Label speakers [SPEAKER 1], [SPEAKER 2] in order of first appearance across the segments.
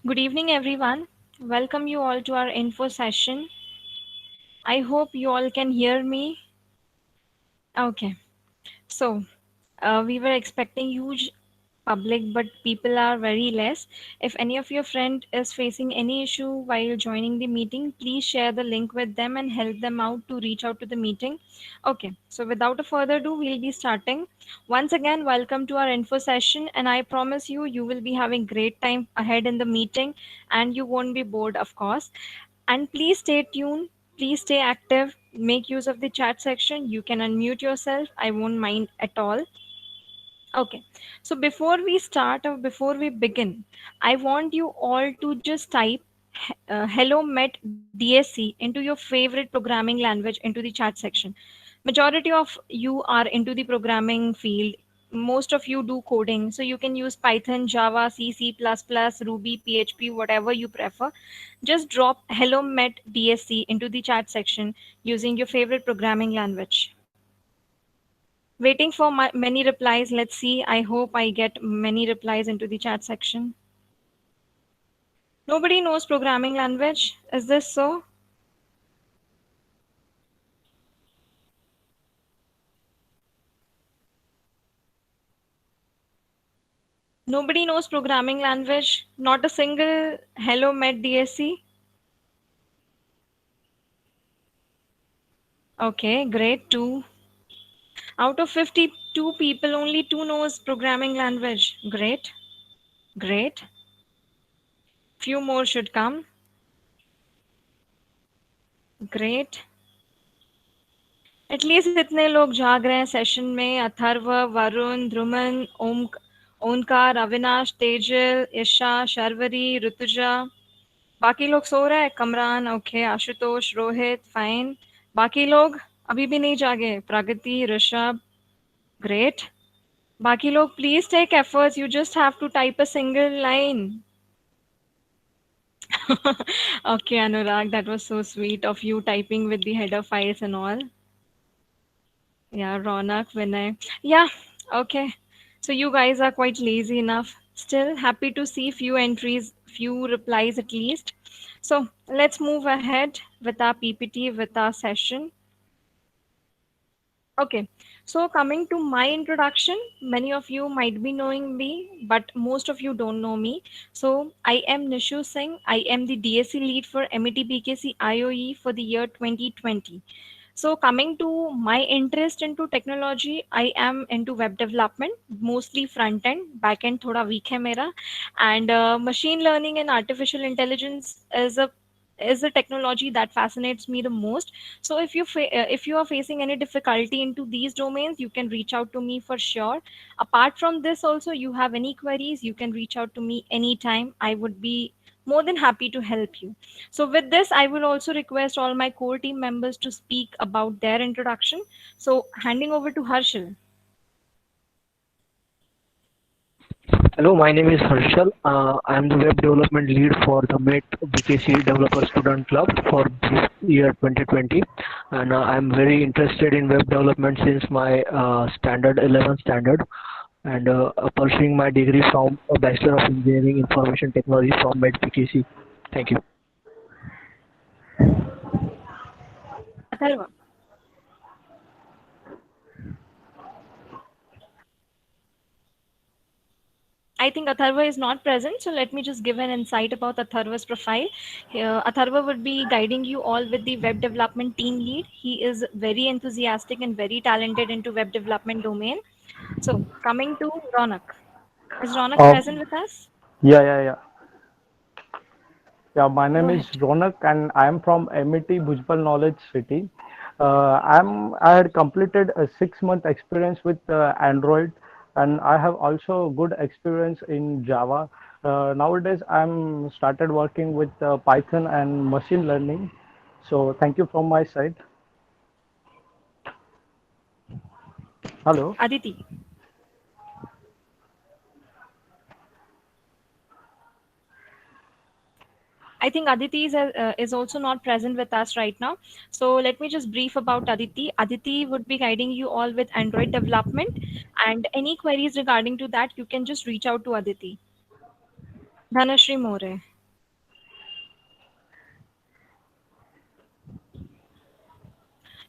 [SPEAKER 1] Good evening, everyone. Welcome you all to our info session. I hope you all can hear me. Okay, so we were expecting huge public, but people are very less. If any of your friend is facing any issue while joining the meeting, please share the link with them and help them out to reach out to the meeting. Okay, so without a further ado, we'll be starting. Once again, welcome to our info session, and I promise you, you will be having great time ahead in the meeting, and you won't be bored, of course. And please stay tuned. Please stay active. Make use of the chat section. You can unmute yourself. I won't mind at all. Okay, so before we start or before we begin, I want you all to just type hello met DSC into your favorite programming language into the chat section. Majority of you are into the programming field. Most of you do coding, so you can use Python, Java, C, C++, Ruby, PHP, whatever you prefer. Just drop hello met DSC into the chat section using your favorite programming language. Waiting for many replies. Let's see. I hope I get many replies into the chat section. Nobody knows programming language. Is this so? Nobody knows programming language. Not a single hello met DSC. Okay, great. Two. Out of 52 people, only two knows programming language. Great. Great. Few more should come. Great. At least इतने लोग जाग रहे हैं session में अथर्व वरुण ध्रुमन ओमकार अविनाश तेजल ईशा शर्वरी ऋतुजा बाकी लोग सो रहे हैं कमरान ओके आशुतोष रोहित फाइन बाकी लोग अभी भी नहीं जागे प्रगति ऋषभ ग्रेट बाकी लोग please take efforts you just have to type a single line okay Anurag, that was so sweet of you typing with the header files and all. Yeah, Ronak, Vinay. Yeah, okay. So you guys are quite lazy enough. Still happy to see few entries, few replies at least. So let's move ahead with our PPT, with our session. Okay, so coming to my introduction, many of you might be knowing me, but most of you don't know me. So I am Nishu Singh. I am the DSC lead for MET BKC IOE for the year 2020. So coming to my interest into technology, I am into web development, mostly front end, back end thoda weak hai mera, and machine learning and artificial intelligence is a technology that fascinates me the most. So if you are facing any difficulty into these domains, you can reach out to me for sure. Apart from this, also you have any queries, you can reach out to me anytime. I would be more than happy to help you. So with this, I will also request all my core team members to speak about their introduction. So handing over to Harshal.
[SPEAKER 2] Hello, my name is Harshal. I am the web development lead for the MET BKC Developer Student Club for this year 2020, and I am very interested in web development since my standard 11th standard, and pursuing my degree from a Bachelor of Engineering Information Technology from MET BKC. Thank you.
[SPEAKER 1] Atharva. I think Atharva is not present, so let me just give an insight about Atharva's profile. Atharva would be guiding you all with the web development team lead. He is very enthusiastic and very talented into web development domain. So coming to Ronak. Is Ronak
[SPEAKER 3] Uh,
[SPEAKER 1] present with us?
[SPEAKER 3] yeah. Yeah, my
[SPEAKER 1] Go
[SPEAKER 3] name is
[SPEAKER 1] ahead.
[SPEAKER 3] Ronak and I am from MET Bhujpal Knowledge City. I had completed a 6 month experience with Android, and I have also good experience in Java. Nowadays, I'm started working with Python and machine learning. So thank you from my side. Hello.
[SPEAKER 1] Aditi. I think Aditi is also not present with us right now. So let me just brief about Aditi. Aditi would be guiding you all with Android development, and any queries regarding to that, you can just reach out to Aditi. Dhanashri More.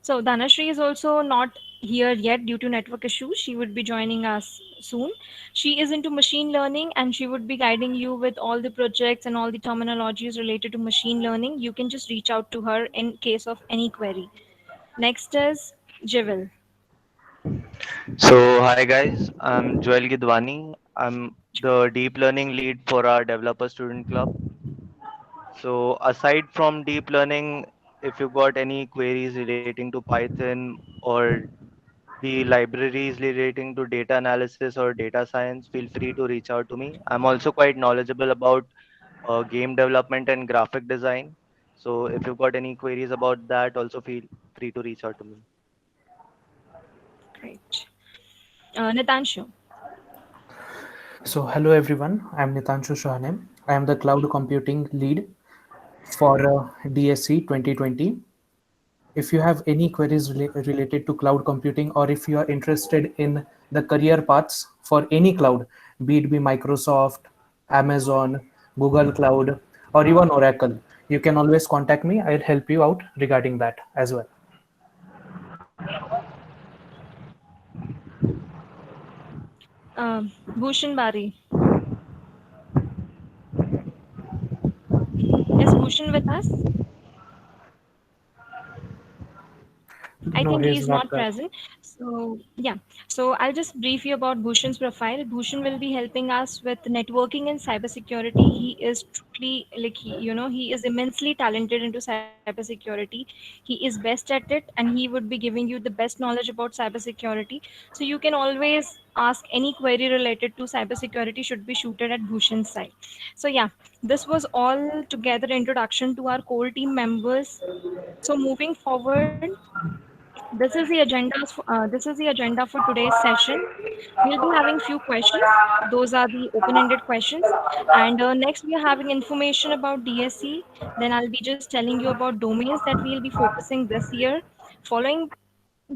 [SPEAKER 1] So Dhanashree is also not here yet due to network issues. She would be joining us soon. She is into machine learning and she would be guiding you with all the projects and all the terminologies related to machine learning. You can just reach out to her in case of any query. Next is Jivel.
[SPEAKER 4] So, hi guys, I'm Joel Gidwani. I'm the deep learning lead for our developer student club. So, aside from deep learning, if you got any queries relating to Python or the libraries relating to data analysis or data science, feel free to reach out to me. I'm also quite knowledgeable about game development and graphic design. So, if you've got any queries about that, also feel free to reach out to me.
[SPEAKER 1] Great. Nitanshu.
[SPEAKER 5] So, hello everyone. I'm Nitanshu Shahane. I am the cloud computing lead for DSC 2020. If you have any queries related to cloud computing, or if you are interested in the career paths for any cloud, be Microsoft, Amazon, Google Cloud, or even Oracle, you can always contact me. I'll help you out regarding that as well.
[SPEAKER 1] Bhushan Bari. Is Bhushan with us? I
[SPEAKER 5] No,
[SPEAKER 1] think
[SPEAKER 5] he is
[SPEAKER 1] he's
[SPEAKER 5] not
[SPEAKER 1] not
[SPEAKER 5] there.
[SPEAKER 1] present. So, yeah. So, I'll just brief you about Bhushan's profile. Bhushan will be helping us with networking and cybersecurity. He is truly, like, he is immensely talented into cybersecurity. He is best at it, and he would be giving you the best knowledge about cybersecurity. So, you can always ask any query related to cybersecurity should be shooted at Bhushan's side. So, yeah, this was all together introduction to our core team members. So, moving forward, this is the agenda for today's session. We'll be having few questions. Those are the open-ended questions. And next, we are having information about DSC. Then I'll be just telling you about domains that we'll be focusing this year. Following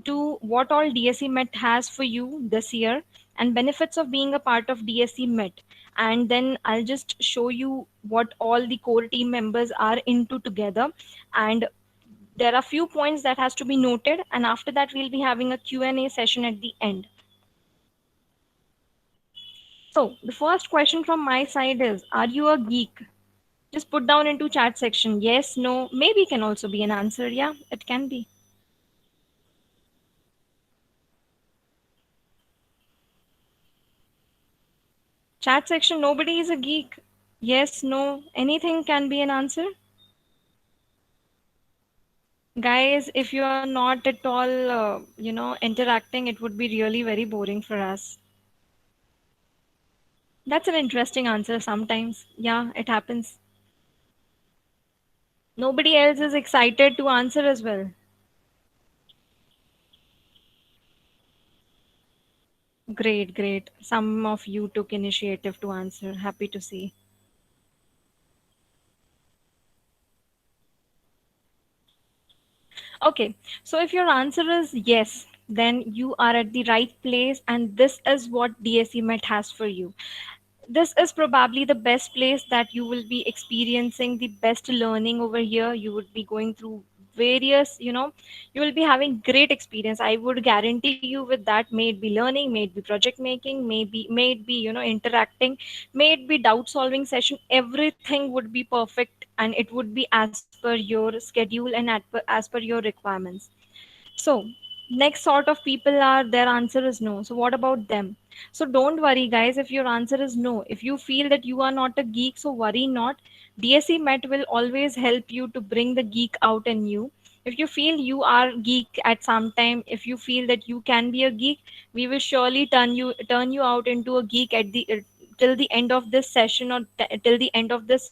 [SPEAKER 1] to what all DSC MET has for you this year and benefits of being a part of DSC MET. And then I'll just show you what all the core team members are into together. And there are few points that has to be noted, and after that we'll be having a Q&A session at the end. So the first question from my side is, are you a geek? Just put down into chat section yes, no, maybe can also be an answer. Yeah, it can be. Chat section, nobody is a geek. Yes, no, anything can be an answer. Guys, if you are not at all interacting, it would be really very boring for us. That's an interesting answer sometimes. Yeah, it happens. Nobody else is excited to answer as well. Great, great. Some of you took initiative to answer. Happy to see. Okay, so if your answer is yes, then you are at the right place, and this is what DSE MET has for you. This is probably the best place that you will be experiencing the best learning over here. You would be going through various, you will be having great experience. I would guarantee you with that. May it be learning, may it be project making, may it be interacting, may it be doubt solving session. Everything would be perfect, and it would be as per your schedule and as per your requirements. So, next sort of people are their answer is no. So, what about them? So, don't worry, guys, if your answer is no. If you feel that you are not a geek, so worry not. DSC MET will always help you to bring the geek out in you. If you feel you are geek at some time, if you feel that you can be a geek, we will surely turn you out into a geek at the till the end of this session, or till the end of this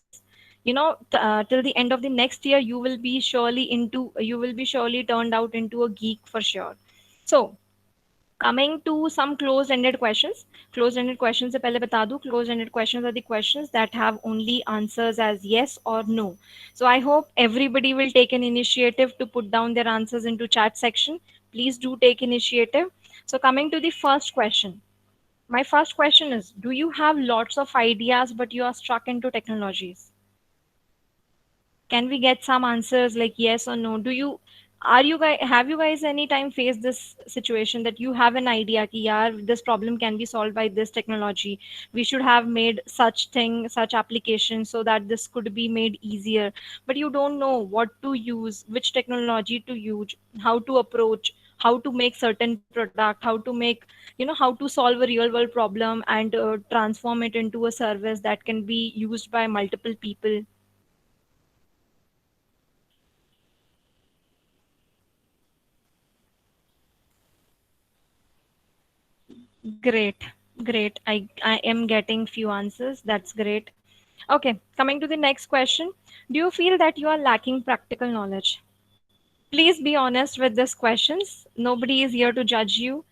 [SPEAKER 1] till the end of the next year. You will be surely turned out into a geek for sure. So, coming to some closed ended questions. Closed ended questions से पहले बता दूं, closed ended questions are the questions that have only answers as yes or no. So I hope everybody will take an initiative to put down their answers into chat section. Please do take initiative. So coming to the first question, my first question is, do you have lots of ideas but you are stuck into technologies? Can we get some answers like yes or no? Do you Are you guys, have you guys any time faced this situation that you have an idea ki yaar this problem can be solved by this technology, we should have made such thing, such application so that this could be made easier, but you don't know what to use, which technology to use, how to approach, how to make certain product, how to make, how to solve a real world problem and transform it into a service that can be used by multiple people. Great, great. I am getting few answers. That's great. Okay, coming to the next question. Do you feel that you are lacking practical knowledge? Please be honest with these questions. Nobody is here to judge you.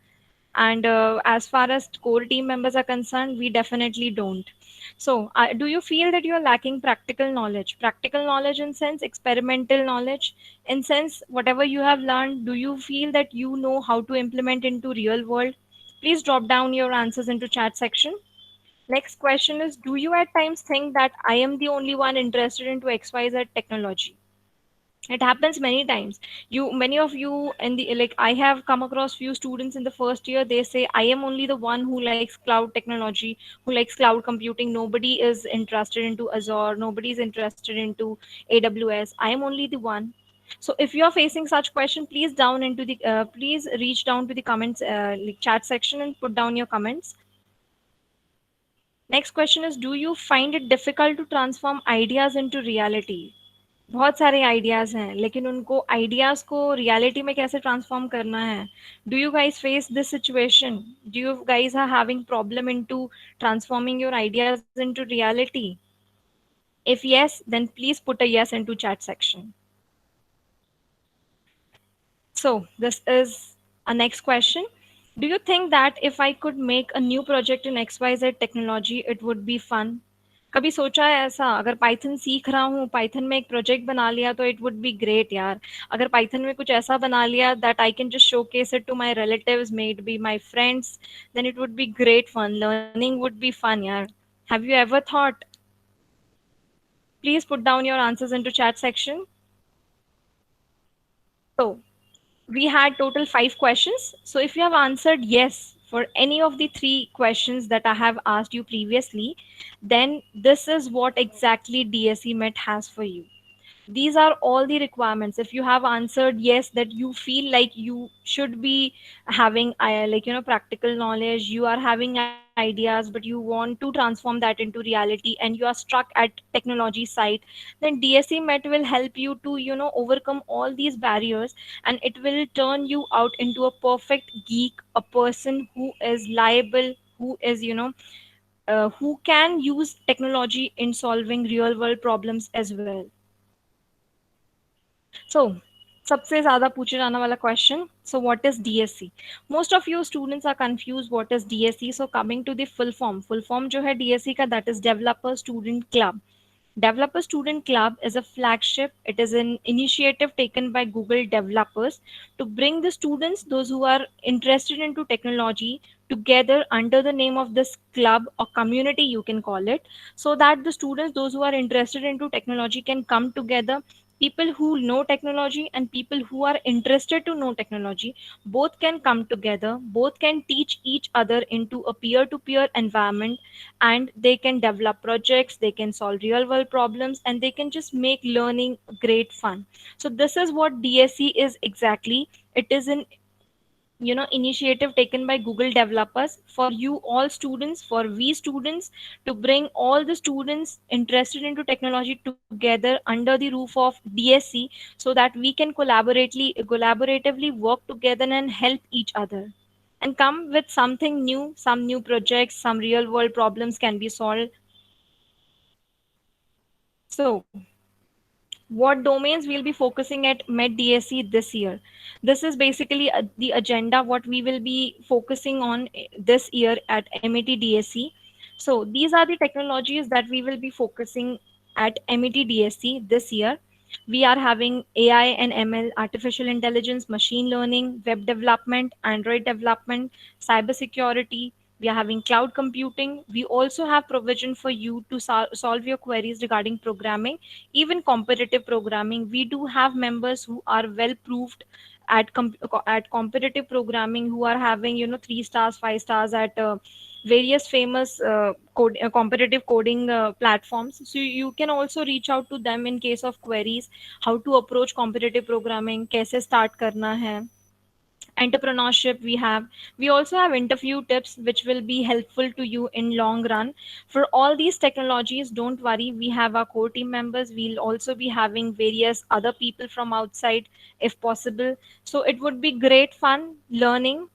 [SPEAKER 1] And as far as core team members are concerned, we definitely don't. So, do you feel that you are lacking practical knowledge? Practical knowledge in sense, experimental knowledge, in sense, whatever you have learned, do you feel that you know how to implement into real world? Please drop down your answers into chat section. Next question is, do you at times think that I am the only one interested into XYZ technology? It happens many times. Many of you in the, like, I have come across few students in the first year, they say I am only the one who likes cloud technology, who likes cloud computing. Nobody is interested into Azure, nobody is interested into AWS. I am only the one. So if you are facing such question, please down into the please reach down to the comments, like chat section, and put down your comments. Next question is, do you find it difficult to transform ideas into reality? बहुत सारे ideas हैं, लेकिन उनको ideas को reality में कैसे transform करना है? Do you guys face this situation? Do you guys are having problem into transforming your ideas into reality? If yes, then please put a yes into chat section. So this is a next question. Do you think that if I could make a new project in XYZ technology, it would be fun? कभी सोचा है ऐसा? अगर Python सीख रहा हूँ, Python में एक प्रोजेक्ट बना लिया तो इट वुड बी ग्रेट यार. अगर पाइथन में कुछ ऐसा बना लिया that I can just showcase it to my relatives, may it be my friends, then it would be great fun. Learning would be fun यार. Have you ever thought? Please put down your answers into chat section. So we had total 5 questions. So if you have answered yes for any of the 3 questions that I have asked you previously, then this is what exactly DSE MET has for you. These are all the requirements. If you have answered yes, that you feel like you should be having like, practical knowledge, you are having ideas, but you want to transform that into reality and you are stuck at technology side, then DSE MET will help you to, overcome all these barriers, and it will turn you out into a perfect geek, a person who is liable, who is, who can use technology in solving real world problems as well. So, सबसे ज़्यादा पूछे जाने वाला question. So, what is DSC? Most of you students are confused. What is DSC? So, coming to the full form. Full form जो है DSC का, that is Developer Student Club. Developer Student Club is a flagship. It is an initiative taken by Google developers to bring the students, those who are interested into technology, together under the name of this club or community, you can call it, so that the students, those who are interested into technology, can come together. People who know technology and people who are interested to know technology, both can come together, both can teach each other into a peer-to-peer environment, and they can develop projects, they can solve real world problems, and they can just make learning great fun. So this is what DSC is exactly. It is an, initiative taken by Google developers for you all students, for we students, to bring all the students interested into technology together under the roof of DSC, so that we can collaboratively work together and help each other and come with something new, some new projects, some real world problems can be solved. So, what domains we'll be focusing at MET DSC this year? This is basically the agenda what we will be focusing on this year at MET DSC. So these are the technologies that we will be focusing at MET DSC this year. We are having AI and ML, artificial intelligence, machine learning, web development, Android development, cybersecurity, we are having cloud computing. We also have provision for you to solve your queries regarding programming, even competitive programming. We do have members who are well proved at at competitive programming, who are having 3 stars, 5 stars at various famous competitive coding platforms. So you can also reach out to them in case of queries, how to approach competitive programming, कैसे start करना है, entrepreneurship. We also have interview tips which will be helpful to you in long run. For all these technologies, don't worry, we have our core team members. We'll also be having various other people from outside if possible. So it would be great fun learning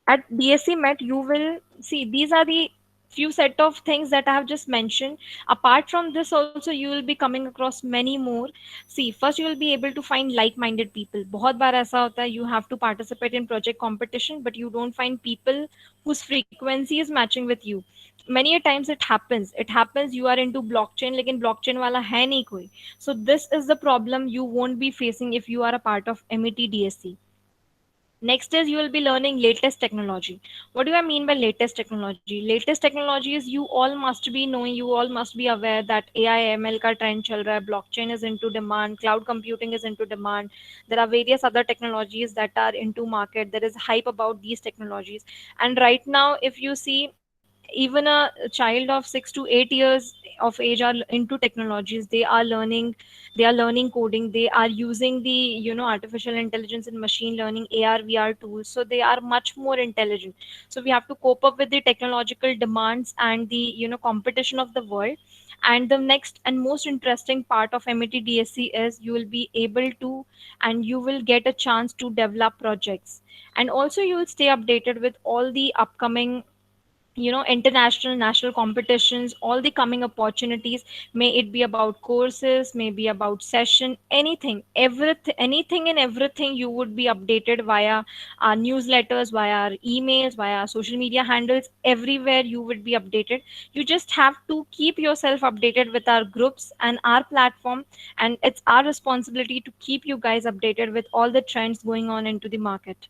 [SPEAKER 1] at DSC MET. You will see these are the few set of things that I have just mentioned. Apart from this, also you will be coming across many more. See, first you will be able to find like-minded people. बहुत बार ऐसा होता है, you have to participate in project competition, but you don't find people whose frequency is matching with you. Many a times it happens you are into blockchain, लेकिन blockchain वाला है नहीं कोई. So this is the problem you won't be facing if you are a part of MET DSC. Next is you will be learning latest technology. What do I mean by latest technology? Latest technology is you all must be knowing, you all must be aware that AI ML का trend चल रहा है, blockchain is into demand, cloud computing is into demand. There are various other technologies that are into market. There is hype about these technologies. And right now, if you see, even a child of 6 to 8 years of age are into technologies. They are learning coding. They are using the artificial intelligence and machine learning, AR VR tools. So they are much more intelligent. So we have to cope up with the technological demands and the competition of the world. And the next and most interesting part of MET DSC is you will be able to, and you will get a chance to develop projects. And also you will stay updated with all the upcoming international national competitions, all the coming opportunities. May it be about courses, may be about session, anything, everything, anything and everything, you would be updated via our newsletters, via our emails, via our social media handles. Everywhere you would be updated. You just have to keep yourself updated with our groups and our platform, and it's our responsibility to keep you guys updated with all the trends going on into the market.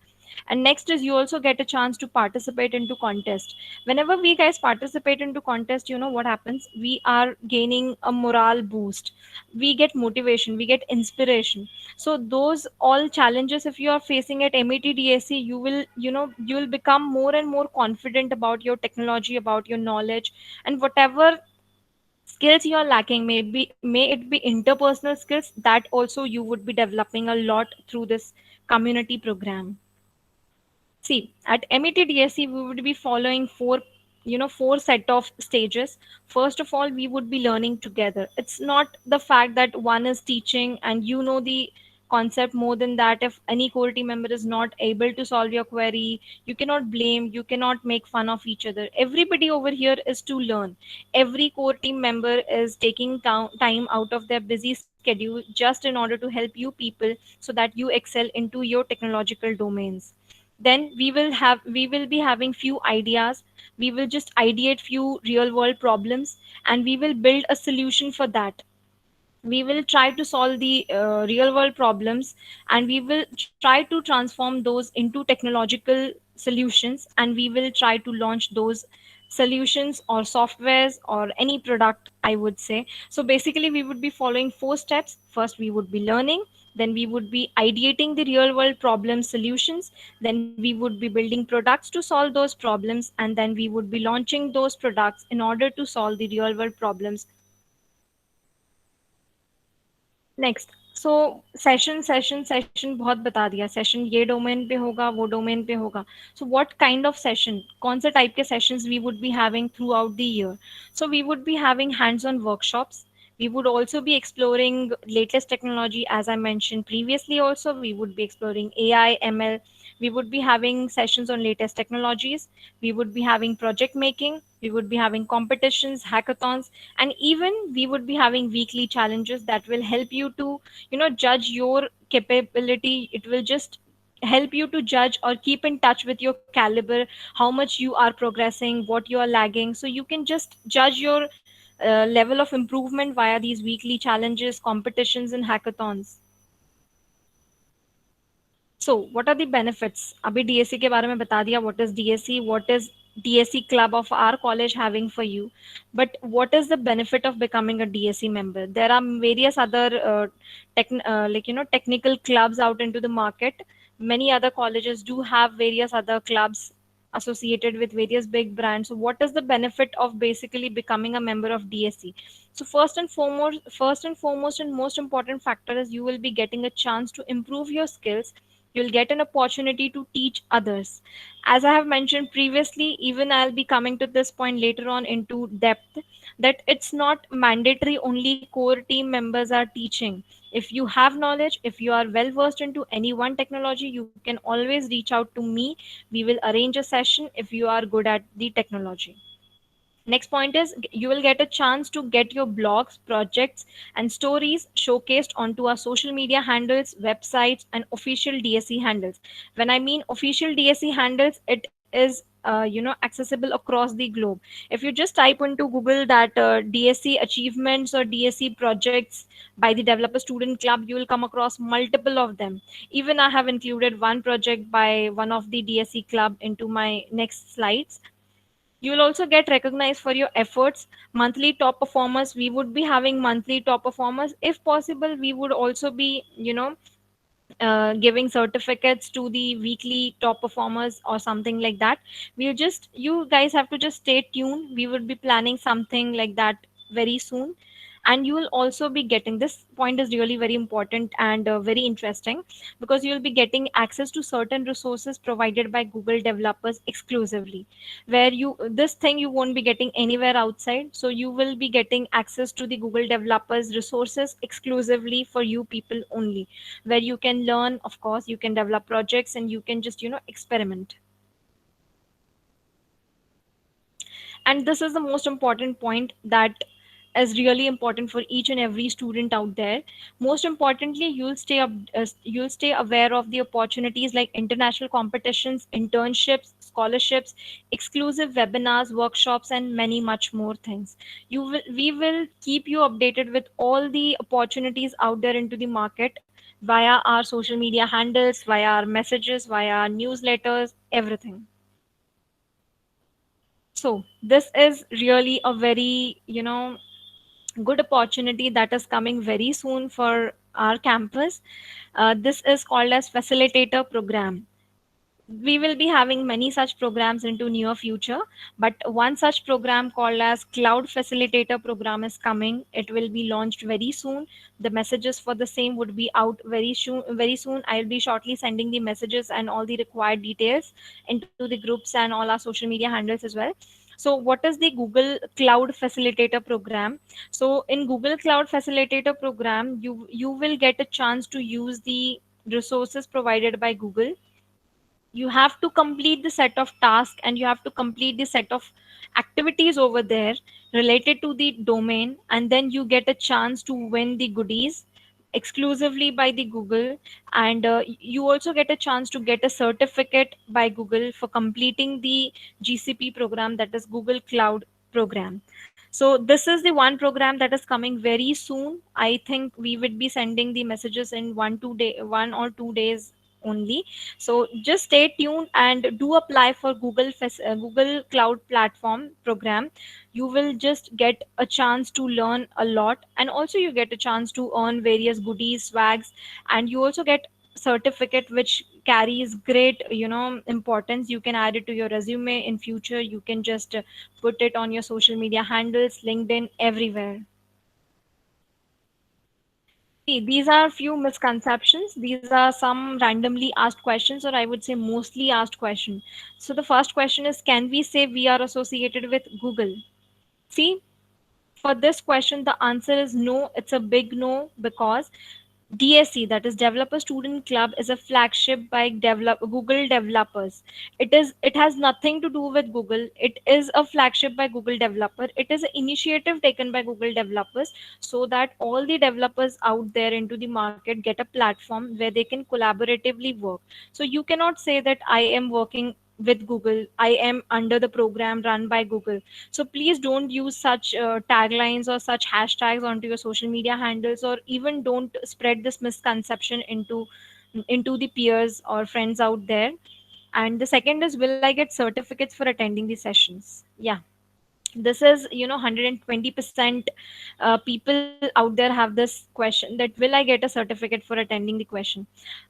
[SPEAKER 1] And next is you also get a chance to participate into contest. Whenever we guys participate into contest, you know what happens, we are gaining a morale boost, we get motivation, we get inspiration. So those all challenges, if you are facing at MET DSC, you will become more and more confident about your technology, about your knowledge, and whatever skills you are lacking, may it be interpersonal skills, that also you would be developing a lot through this community program. See, at MET DSC, we would be following four set of stages. First of all, we would be learning together. It's not the fact that one is teaching and you know the concept more than that. If any core team member is not able to solve your query, you cannot blame, you cannot make fun of each other. Everybody over here is to learn. Every core team member is taking time out of their busy schedule just in order to help you people so that you excel into your technological domains. Then we will be having few ideas. We will just ideate few real world problems, and we will build a solution for that. We will try to solve the real world problems, and we will try to transform those into technological solutions, and we will try to launch those solutions or softwares or any product, I would say. So basically we would be following four steps. First we would be learning, then we would be ideating the real world problem solutions, then we would be building products to solve those problems, and then we would be launching those products in order to solve the real world problems. Next, so session बहुत बता दिया, session ये domain पे होगा, वो domain पे होगा. So what kind of session, कौन से टाइप के sessions we would be having throughout the year. So we would be having hands on workshops. We would also be exploring latest technology, as I mentioned previously. Also, we would be exploring AI, ML. We would be having sessions on latest technologies. We would be having project making. We would be having competitions, hackathons, and even we would be having weekly challenges that will help you to, judge your capability. It will just help you to judge or keep in touch with your caliber, how much you are progressing, what you are lagging. So you can just judge your level of improvement via these weekly challenges, competitions, and hackathons. So what are the benefits? अभी DSC के बारे में बता दिया, what is DSC, what is DSC club of our college having for you. But what is the benefit of becoming a DSC member? There are various other technical clubs out into the market. Many other colleges do have various other clubs associated with various big brands. So what is the benefit of basically becoming a member of DSC? So first and foremost and most important factor is you will be getting a chance to improve your skills. You'll get an opportunity to teach others. As I have mentioned previously, even I'll be coming to this point later on into depth, that it's not mandatory only core team members are teaching. If you have knowledge, if you are well versed into any one technology, you can always reach out to me. We will arrange a session if you are good at the technology. Next point is you will get a chance to get your blogs, projects, and stories showcased onto our social media handles, websites, and official DSC handles. When I mean official DSC handles, it is accessible across the globe. If you just type into Google that DSC achievements or DSC projects by the Developer Student Club, you will come across multiple of them. Even I have included one project by one of the DSC club into my next slides. You will also get recognized for your efforts. Monthly top performers, we would be having monthly top performers. If possible, we would also be, giving certificates to the weekly top performers or something like that. You guys have to just stay tuned. We would be planning something like that very soon. And you will also be getting, this point is really very important and very interesting, because you will be getting access to certain resources provided by Google developers exclusively, where you this thing you won't be getting anywhere outside. So you will be getting access to the Google developers resources exclusively for you people only, where you can learn, of course you can develop projects, and you can just experiment. And this is the most important point that is really important for each and every student out there. Most importantly, you'll stay aware of the opportunities like international competitions, internships, scholarships, exclusive webinars, workshops, and many much more things. We will keep you updated with all the opportunities out there into the market via our social media handles, via our messages, via our newsletters, everything. So this is really a very, good opportunity that is coming very soon for our campus. This is called as facilitator program. We will be having many such programs into near future, but one such program called as cloud facilitator program is coming. It will be launched very soon. The messages for the same would be out very soon. I'll be shortly sending the messages and all the required details into the groups and all our social media handles as well. So what is the Google Cloud Facilitator program? So in Google Cloud Facilitator program, you will get a chance to use the resources provided by Google. You have to complete the set of tasks, and you have to complete the set of activities over there related to the domain, and then you get a chance to win the goodies exclusively by the Google. And you also get a chance to get a certificate by Google for completing the GCP program, that is Google Cloud program. So this is the one program that is coming very soon. I think we would be sending the messages in 1 or 2 days only. So just stay tuned and do apply for Google Cloud Platform program. You will just get a chance to learn a lot, and also you get a chance to earn various goodies, swags, and you also get certificate which carries great importance. You can add it to your resume in future. You can just put it on your social media handles, LinkedIn, everywhere. See, these are few misconceptions. These are some randomly asked questions, or I would say mostly asked question. So the first question is, can we say we are associated with Google? See, for this question, the answer is no. It's a big no, because DSC, that is Developer Student Club, is a flagship by Google developers. It has nothing to do with Google. It is a flagship by Google developer. It is an initiative taken by Google developers, so that all the developers out there into the market get a platform where they can collaboratively work. So you cannot say that I am working with Google, I am under the program run by Google. So please don't use such taglines or such hashtags onto your social media handles, or even don't spread this misconception into into the peers or friends out there. And the second is, will I get certificates for attending the sessions? Yeah, this is 120% people out there have this question, that will I get a certificate for attending the question.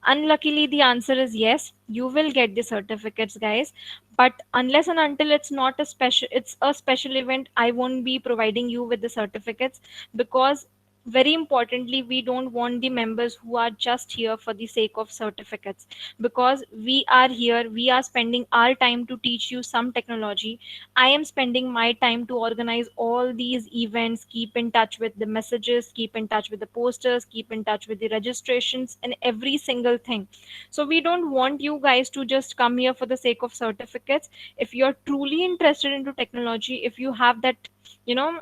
[SPEAKER 1] Unluckily, the answer is yes, you will get the certificates, guys. But unless and until it's a special event, I won't be providing you with the certificates. Because very importantly, we don't want the members who are just here for the sake of certificates. Because we are here, we are spending our time to teach you some technology. I am spending my time to organize all these events, keep in touch with the messages, keep in touch with the posters, keep in touch with the registrations and every single thing. So we don't want you guys to just come here for the sake of certificates. If you're truly interested into technology, if you have that, you know,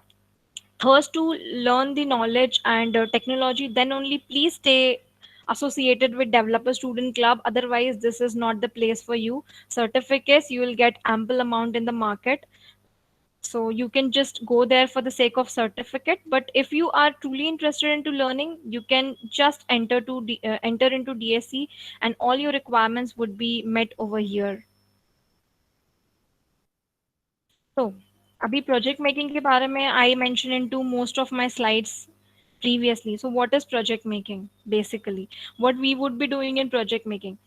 [SPEAKER 1] thirst to learn the knowledge and technology, then only please stay associated with developer student club. Otherwise, this is not the place for you. Certificates you will get ample amount in the market, so you can just go there for the sake of certificate. But if you are truly interested into learning, you can just enter into DSC, and all your requirements would be met over here. So अभी project making के बारे में I mentioned into most of my slides previously. So what is project making basically? What we would be doing in project making?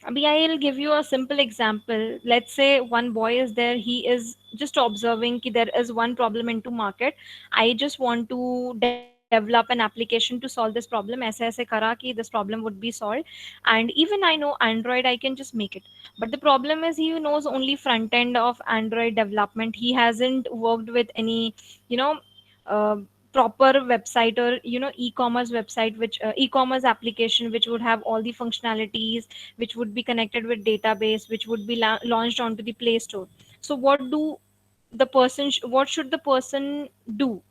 [SPEAKER 1] Abhi, I'll give you a simple example. Let's say one boy is there. He is just observing that there is one problem into market. I just want to develop an application to solve this problem. ऐसे ऐसे करा कि this problem would be solved. And even I know Android, I can just make it. But the problem is he knows only front end of Android development. He hasn't worked with any, you know, uh, proper website or e-commerce website, which e-commerce application which would have all the functionalities, which would be connected with database, which would be launched onto the Play Store. So what should the person do?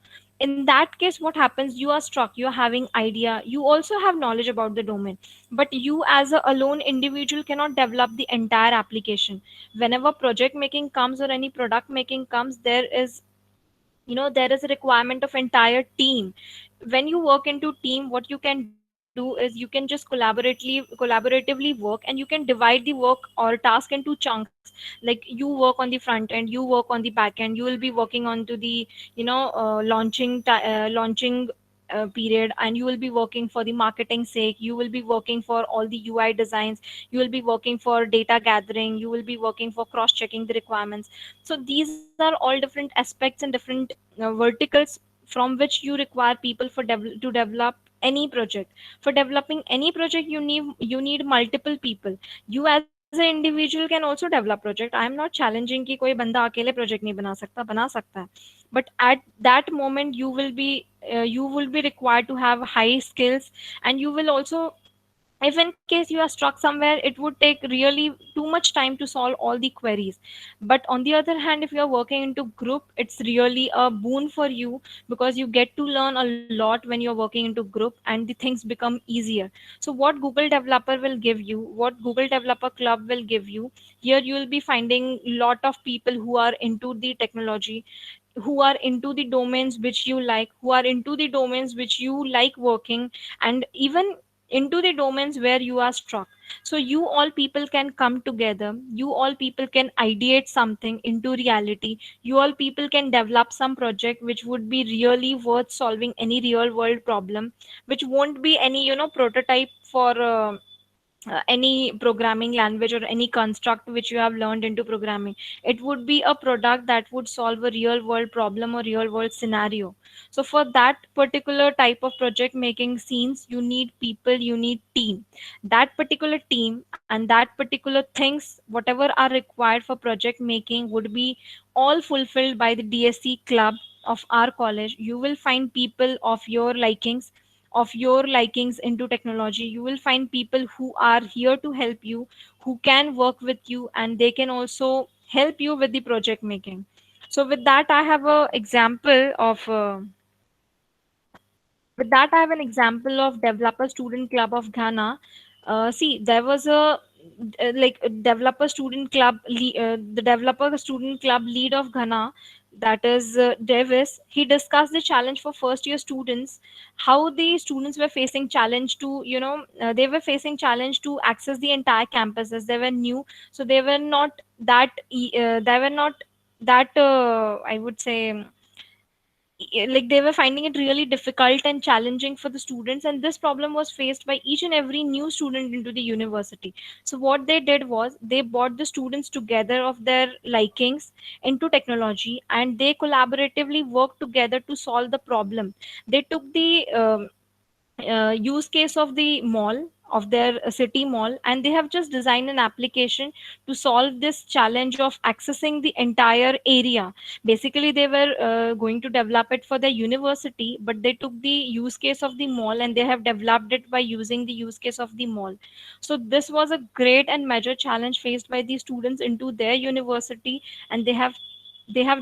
[SPEAKER 1] In that case, what happens, you are struck, you are having idea, you also have knowledge about the domain, but you as a alone individual cannot develop the entire application. Whenever project making comes or any product making comes, there is a requirement of entire team. When you work into team, what you can do is you can just collaboratively work, and you can divide the work or task into chunks. Like you work on the front end, you work on the back end, you will be working on to the launching period, and you will be working for the marketing sake, you will be working for all the UI designs, you will be working for data gathering, you will be working for cross checking the requirements. So these are all different aspects and different verticals from which you require people to develop any project. For developing any project, you need multiple people. You as an individual can also develop project. I am not challenging कि कोई बंदा अकेले project नहीं बना सकता है. But at that moment you will be required to have high skills, and you will also, if in case you are stuck somewhere, it would take really too much time to solve all the queries. But on the other hand, if you are working into group, it's really a boon for you, because you get to learn a lot when you're working into group, and the things become easier. So what Google developer will give you, what Google developer club will give you, here you will be finding lot of people who are into the technology, who are into the domains which you like, who are into the domains which you like working, and even into the domains where you are struck. So you all people can come together, you all people can ideate something into reality, you all people can develop some project which would be really worth solving any real world problem, which won't be any prototype for any programming language or any construct which you have learned into programming. It would be a product that would solve a real world problem or real world scenario. So for that particular type of project making scenes, you need people, you need team. That particular team and that particular things, whatever are required for project making, would be all fulfilled by the DSC club of our college. You will find people of your likings into technology. You will find people who are here to help you, who can work with you, and they can also help you with the project making. So with that I have an example of developer student club of Ghana. See, there was a developer student club the developer student club lead of Ghana. that is Davis, he discussed the challenge for first year students, how the students were facing challenge to, they were facing challenge to access the entire campus as they were new. So they were not they were not that, I would say, like they were finding it really difficult and challenging for the students, and this problem was faced by each and every new student into the university. So what they did was they brought the students together of their likings into technology, and they collaboratively worked together to solve the problem. They took the use case of the mall, of their city mall, and they have just designed an application to solve this challenge of accessing the entire area. Basically they were going to develop it for the university, but they took the use case of the mall and they have developed it by using the use case of the mall. So this was a great and major challenge faced by the students into their university, and they have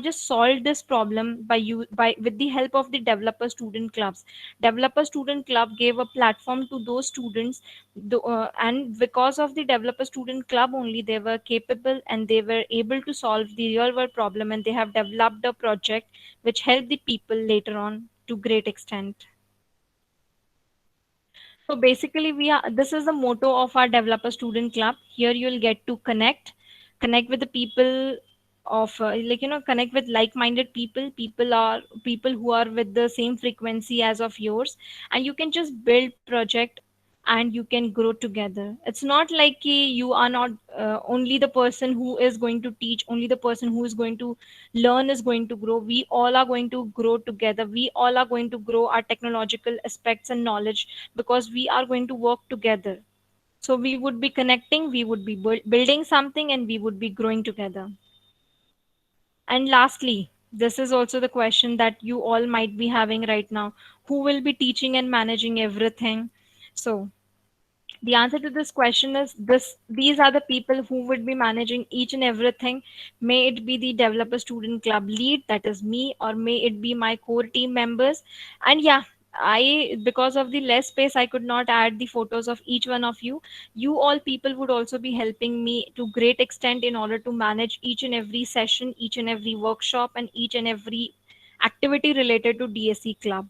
[SPEAKER 1] just solved this problem by with the help of the developer student clubs. Developer student club gave a platform to those students, and because of the developer student club only, they were capable and they were able to solve the real world problem, and they have developed a project which helped the people later on to great extent. So basically, this is the motto of our developer student club. Here you'll get to connect with the people of connect with like-minded people. People who are with the same frequency as of yours, and you can just build project and you can grow together. It's not like you are not only the person who is going to teach, only the person who is going to learn is going to grow. We all are going to grow together. We all are going to grow our technological aspects and knowledge because we are going to work together. So we would be connecting, we would be building something, and we would be growing together. And lastly, this is also the question that you all might be having right now: who will be teaching and managing everything? So the answer to this question is this: these are the people who would be managing each and everything. May it be the developer student club lead, that is me, or may it be my core team members. And yeah, I, because of the less space, I could not add the photos of each one of you. You all people would also be helping me to great extent in order to manage each and every session, each and every workshop, and each and every activity related to DSC club.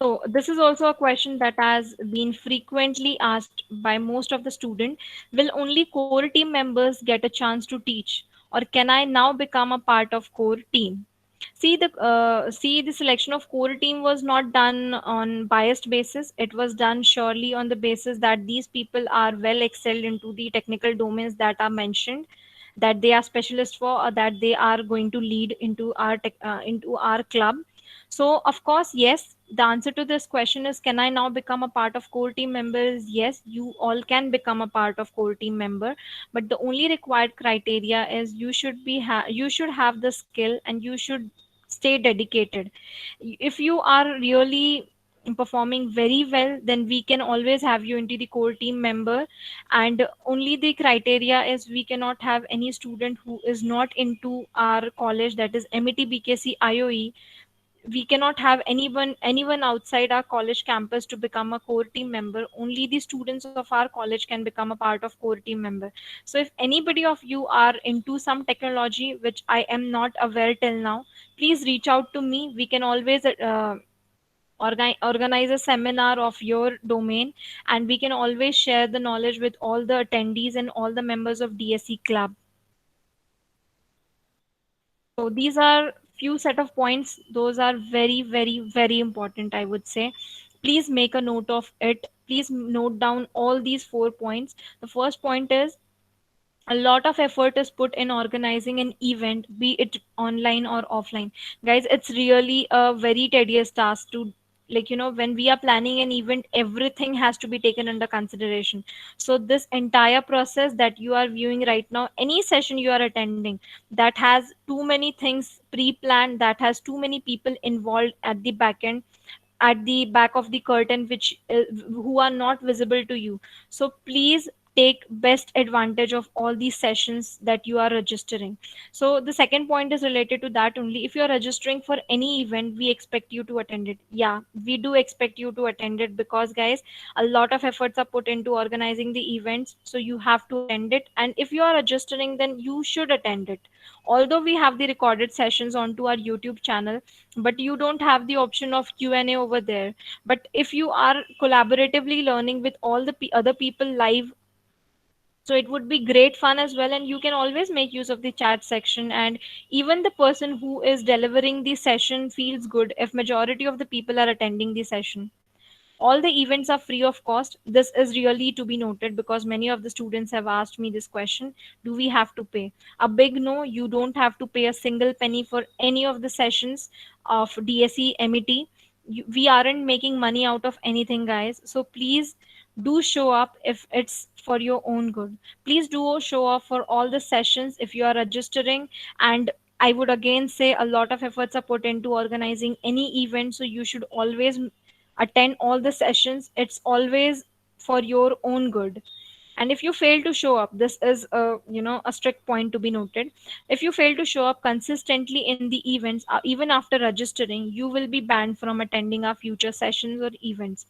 [SPEAKER 1] So this is also a question that has been frequently asked by most of the student. Will only core team members get a chance to teach, or can I now become a part of core team? See, the selection of core team was not done on biased basis. It was done surely on the basis that these people are well excelled into the technical domains that are mentioned, that they are specialists for, or that they are going to lead into into our club. So of course, yes, the answer to this question is, can I now become a part of core team members? Yes, you all can become a part of core team member, but the only required criteria is you should have the skill and you should stay dedicated. If you are really performing very well, then we can always have you into the core team member. And only the criteria is, we cannot have any student who is not into our college, that is MET BKC IOE. We cannot have anyone outside our college campus to become a core team member. Only the students of our college can become a part of core team member. So if anybody of you are into some technology which I am not aware till now, please reach out to me. We can always organize a seminar of your domain, and we can always share the knowledge with all the attendees and all the members of DSC club. So these are few set of points. Those are very, very, very important, I would say. Please make a note of it. Please note down all these 4 points. The first point is, a lot of effort is put in organizing an event, be it online or offline. Guys, it's really a very tedious task to, when we are planning an event, everything has to be taken under consideration. So this entire process that you are viewing right now, any session you are attending, that has too many things pre-planned, that has too many people involved at the back end, at the back of the curtain, which who are not visible to you. So please take best advantage of all these sessions that you are registering. So the second point is related to that only. If you are registering for any event, we expect you to attend it. Yeah, we do expect you to attend it, because guys, a lot of efforts are put into organizing the events, so you have to attend it. And if you are registering, then you should attend it. Although we have the recorded sessions onto our YouTube channel, but you don't have the option of Q&A over there. But if you are collaboratively learning with all the other people live, so it would be great fun as well, and you can always make use of the chat section. And even the person who is delivering the session feels good if majority of the people are attending the session. All the events are free of cost. This is really to be noted, because many of the students have asked me this question: do we have to pay? A big no, you don't have to pay a single penny for any of the sessions of DSE MET. We aren't making money out of anything, guys. So please do show up if it's for your own good. Please do show up for all the sessions if you are registering. And I would again say, a lot of efforts are put into organizing any event, so you should always attend all the sessions. It's always for your own good. And if you fail to show up, this is a, a strict point to be noted. If you fail to show up consistently in the events, even after registering, you will be banned from attending our future sessions or events.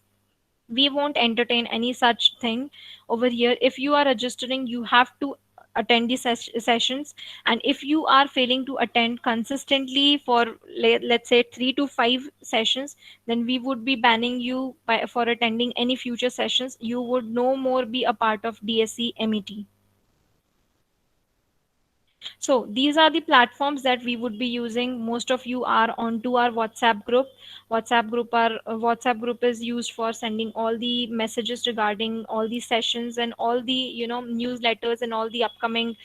[SPEAKER 1] We won't entertain any such thing over here. If you are registering, you have to attend the sessions. And if you are failing to attend consistently for, let's say, 3 to 5 sessions, then we would be banning you for attending any future sessions. You would no more be a part of DSC MET. So these are the platforms that we would be using. Most of you are onto our WhatsApp group. WhatsApp group is used for sending all the messages regarding all the sessions, and all the newsletters, and all the upcoming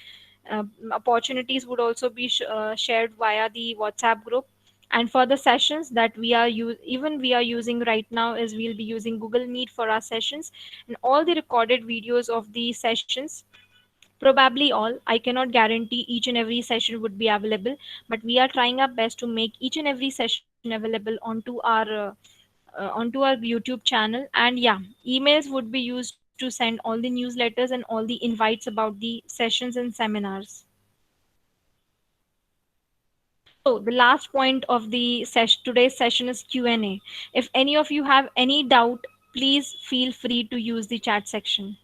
[SPEAKER 1] uh, opportunities would also be shared via the WhatsApp group. And for the sessions that we are using right now, is we'll be using Google Meet for our sessions, and all the recorded videos of the sessions. Probably all. I cannot guarantee each and every session would be available, but we are trying our best to make each and every session available onto our YouTube channel. And yeah, emails would be used to send all the newsletters and all the invites about the sessions and seminars. So the last point of the today's session is Q&A. If any of you have any doubt, please feel free to use the chat section.